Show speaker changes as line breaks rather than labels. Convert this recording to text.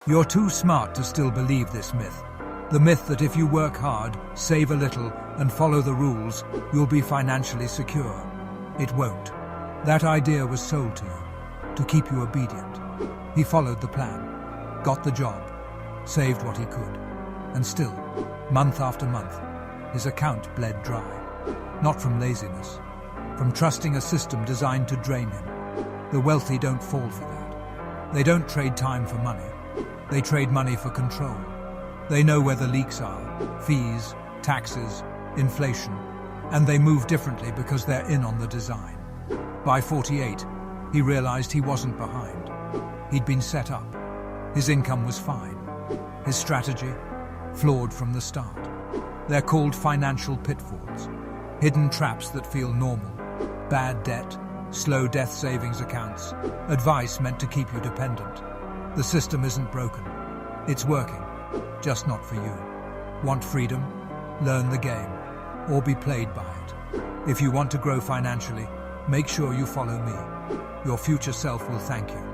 You're too smart to still believe this myth. The myth that if you work hard, save a little, and follow the rules, you'll be financially secure. It won't. That idea was sold to you, to keep you obedient. He followed the plan, got the job, saved what he could, and still, month after month, his account bled dry. Not from laziness, from trusting a system designed to drain him. The wealthy don't fall for that. They don't trade time for money. They trade money for control. They know where the leaks are, fees, taxes, inflation, and they move differently because they're in on the design. By 48, he realized he wasn't behind. He'd been set up. His income was fine. His strategy, flawed from the start. They're called financial pitfalls, hidden traps that feel normal. Bad debt, slow death savings accounts, advice meant to keep you dependent. The system isn't broken. It's working, just not for you. Want freedom? Learn the game, or be played by it. If you want to grow financially, make sure you follow me. Your future self will thank you.